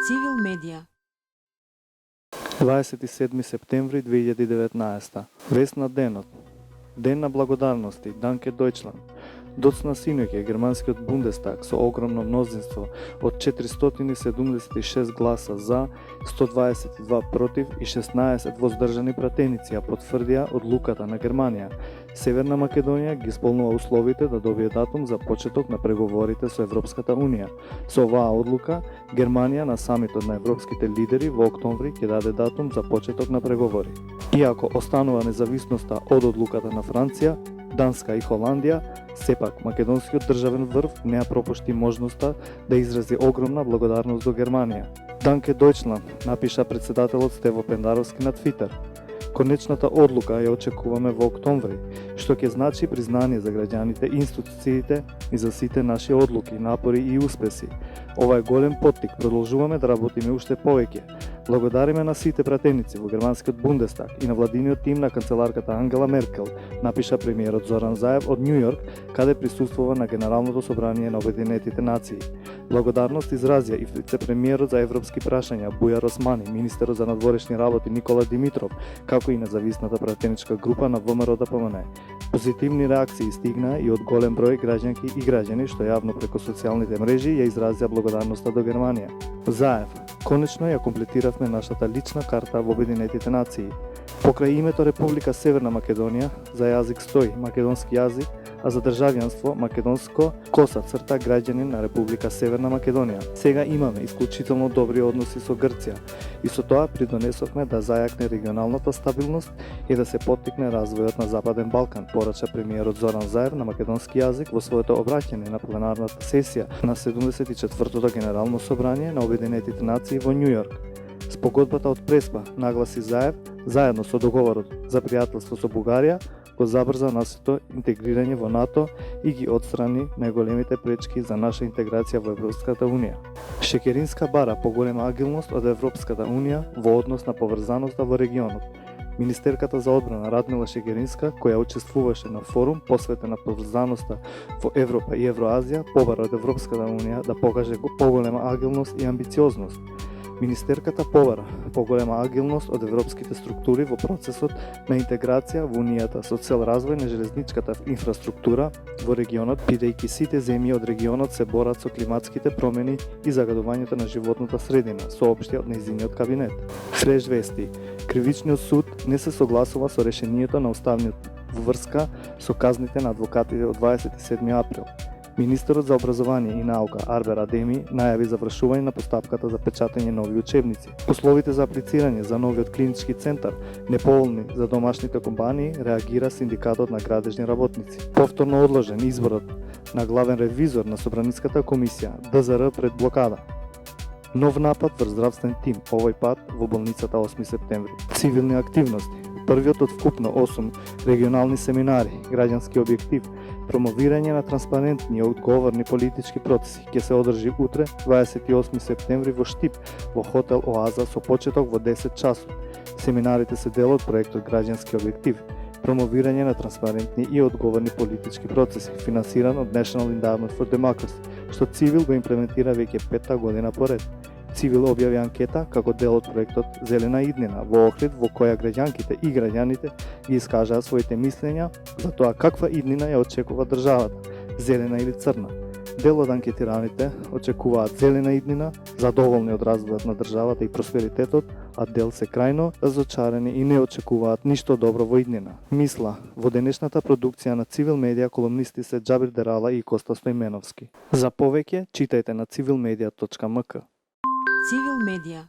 Цивил медија. 27 септември 2019. Вест на денот. Ден на благодарности, Данке Дојчланд. Доцна синоќа германскиот Бундестаг со огромно мнозинство од 476 гласа за, 122 против и 16 воздржани пратеници ја потврдија одлуката на Германија. Северна Македонија ги исполнува условите да добие датум за почеток на преговорите со Европската Унија. Со оваа одлука, Германија на самитот на европските лидери во октомври ќе даде датум за почеток на преговори. Иако останува независноста од одлуката на Франција, Данска и Холандија, сепак македонскиот државен врв не ја пропушти можноста да изрази огромна благодарност до Германија. Данке Дојчланд, напиша председателот Стево Пендаровски на Твитер. Конечната одлука ја очекуваме во октомври, што ќе значи признание за граѓаните и институциите и за сите наши одлуки, напори и успеси. Ова е голем поттик, продолжуваме да работиме уште повеќе. Благодариме на сите пратеници во германскиот Бундестаг и на владиниот тим на канцеларката Ангела Меркел, напиша премиерот Зоран Заев од Њу Јорк, каде присуствува на Генералното собрание на Обединетите нации. Благодарност изразија и вице-премиерот за европски прашања Бујар Османи, министерот за надворешни работи Никола Димитров, како и независната пратеничка група на ВМРО ДПМН. Позитивни реакции стигнаа и од голем број граѓанки и граѓани што јавно преку социјалните мрежи ја изразија благодарноста до Германија. Заев, конечно ја комплетиравме нашата лична карта во Обединетите нации. Покрај името Република Северна Македонија, за јазик стои македонски јазик, а за државјанство македонско _, граѓанин на Република Северна Македонија. Сега имаме исклучително добри односи со Грција и со тоа придонесовме да зајакне регионалната стабилност и да се поттикне развојот на Западен Балкан, порача премиерот Зоран Заев на македонски јазик во своето обраќање на пленарната сесија на 74-тото Генерално собрание на Обединетите нации во Њу Јорк. Спогодбата од Преспа, нагласи Заев, заедно со договорот за пријателство со Бугарија, го забрза нашето интегрирање во НАТО и ги отстрани најголемите пречки за наша интеграција во Европската Унија. Шекеринска бара поголема агилност од Европската Унија во однос на поврзаноста во регионот. Министерката за одбрана Радмила Шекеринска, која учествуваше на форум посветен на поврзаноста во Европа и Евроазија, побара од Европската Унија да покаже поголема агилност и амбициозност. Министерката побара поголема агилност од европските структури во процесот на интеграција во Унијата со цел развој на железничката инфраструктура во регионот, бидејќи сите земји од регионот се борат со климатските промени и загадувањето на животната средина, соопшти од нејзиниот кабинет. Фреш вести. Кривичниот суд не се согласува со решението на Уставниот во врска со казните на адвокатите од 27 април. Министерот за образование и наука Арбер Адеми најави завршување на постапката за печатање нови учебници. Условите за аплицирање за новиот клинички центар, неповолни за домашните компании, реагира синдикатот на градежни работници. Повторно одложен изборот на главен ревизор на Собраниската комисија ДЗР пред блокада. Нов напад врз здравствен тим, овој пат во болницата 8 септември. Цивилни активности. Првиот од вкупно 8 регионални семинари, граѓански објектив, промовирање на транспарентни и одговорни политички процеси ќе се одржи утре, 28 септември во Штип, во хотел Оаза со почеток во 10 часот. Семинарите се дел од проектот Граѓански објектив, промовирање на транспарентни и одговорни политички процеси, финансиран од National Endowment for Democracy, што Цивил го имплементира веќе 5-та година поред. Цивил објави анкета како дел од проектот Зелена иднина во Охрид, во која граѓанките и граѓаните ги искажаа своите мислења за тоа каква иднина ја очекува државата, зелена или црна. Дел од анкетираните очекуваат зелена иднина, задоволни од развојот на државата и просперитетот, а дел се крајно разочарени и не очекуваат ништо добро во иднина. Мисла, во денешната продукција на Цивил медија колумнисти се Џабир Дерала и Коста Стојменовски. За повеќе читајте на civilmedia.mk. Цивил медија.